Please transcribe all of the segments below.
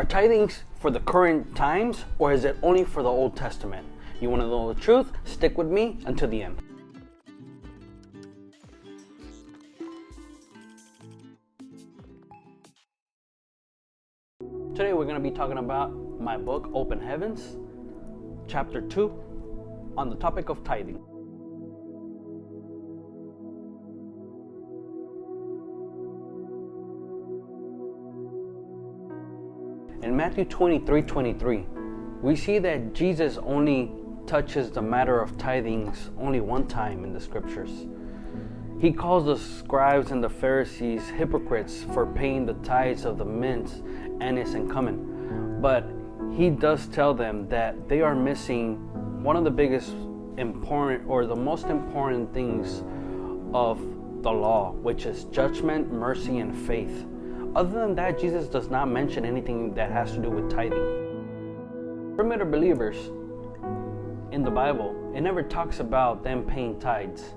tithings for the current times, or is it only for the Old Testament? You want to know the truth? Stick with me until the end. Today we're going to be talking about my book, Open Heavens, chapter 2, on the topic of tithing. In Matthew 23:23, we see that Jesus only touches the matter of tithings only one time in the scriptures. He calls the scribes and the Pharisees hypocrites for paying the tithes of the mint, anise, and cumin. But he does tell them that they are missing one of the biggest important, or the most important things of the law, which is judgment, mercy, and faith. Other than that, Jesus does not mention anything that has to do with tithing. Primitive believers in the Bible, it never talks about them paying tithes,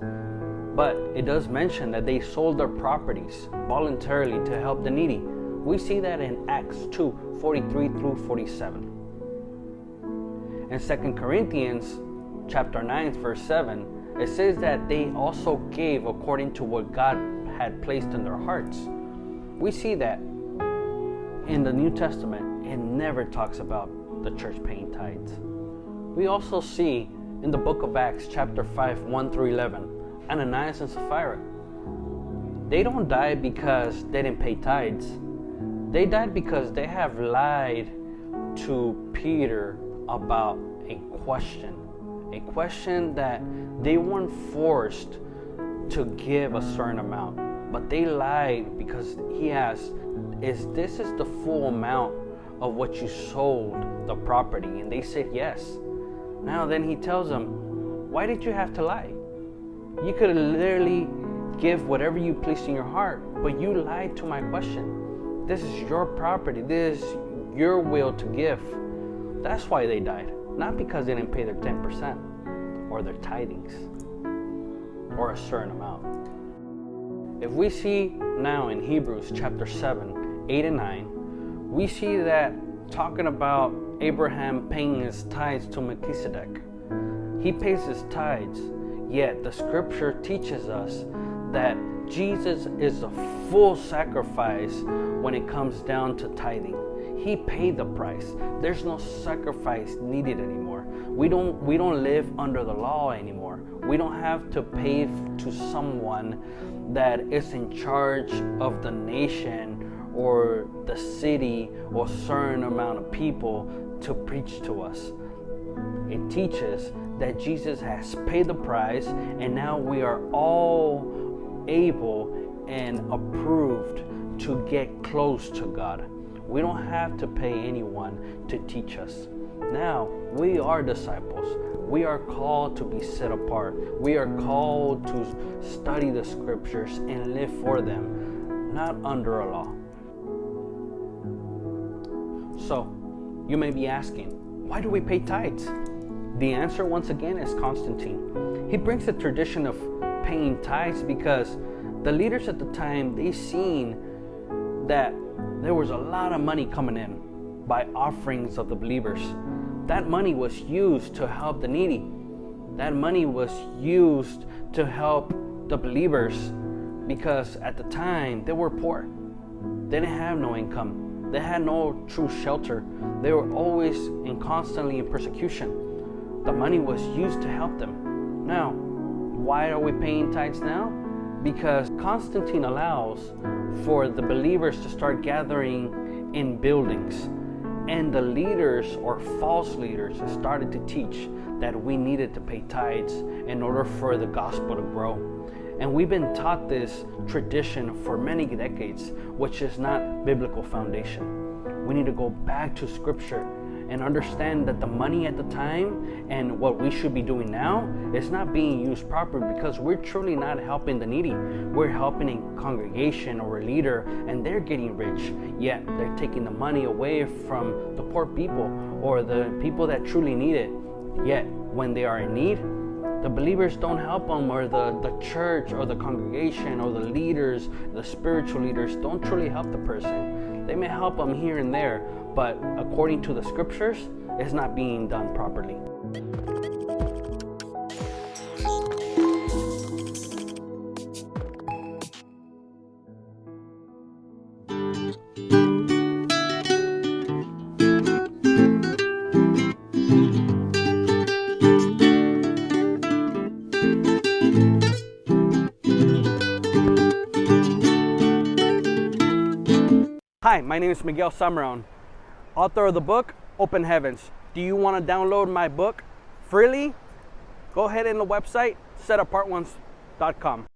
but it does mention that they sold their properties voluntarily to help the needy. We see that in Acts 2:43 through 47. In 2 Corinthians chapter 9 verse 7, it says that they also gave according to what God had placed in their hearts. We see that in the New Testament, it never talks about the church paying tithes. We also see in the book of Acts chapter 5 1 through 11, Ananias and Sapphira. They don't die because they didn't pay tithes. They died because they have lied to Peter about a question that they weren't forced to give a certain amount. But they lied because he asked, this is the full amount of what you sold the property? And they said yes. Now then he tells them, why did you have to lie? You could literally give whatever you pleased in your heart, but you lied to my question. This is your property. This is your will to give. That's why they died. Not because they didn't pay their 10% or their tithings or a certain amount. If we see now in Hebrews chapter 7, 8 and 9, we see that talking about Abraham paying his tithes to Melchizedek. He pays his tithes, yet the scripture teaches us that Jesus is a full sacrifice when it comes down to tithing. He paid the price. There's no sacrifice needed anymore. We don't live under the law anymore. We don't have to pay to someone that is in charge of the nation or the city or a certain amount of people to preach to us. It teaches that Jesus has paid the price, and now we are all able and approved to get close to God. We don't have to pay anyone to teach us. Now we are disciples. We are called to be set apart. We are called to study the scriptures and live for them, not under a law. So, you may be asking, why do we pay tithes? The answer once again is Constantine. He brings the tradition of paying tithes because the leaders at the time, they seen that there was a lot of money coming in by offerings of the believers. That money was used to help the needy. That money was used to help the believers because at the time they were poor. They didn't have no income. They had no true shelter. They were always and constantly in persecution. The money was used to help them. Now, why are we paying tithes now? Because Constantine allows for the believers to start gathering in buildings. And the leaders or false leaders started to teach that we needed to pay tithes in order for the gospel to grow. And we've been taught this tradition for many decades, which is not biblical foundation. We need to go back to scripture and understand that the money at the time and what we should be doing now is not being used properly, because we're truly not helping the needy. We're helping a congregation or a leader, and they're getting rich, yet they're taking the money away from the poor people or the people that truly need it. Yet when they are in need, the believers don't help them, or the church or the congregation or the leaders, the spiritual leaders don't truly help the person. They may help them here and there, but according to the scriptures, it's not being done properly. Hi, my name is Miguel Salmeron, author of the book, Open Heavens. Do you want to download my book freely? Go ahead in the website, setapartones.com.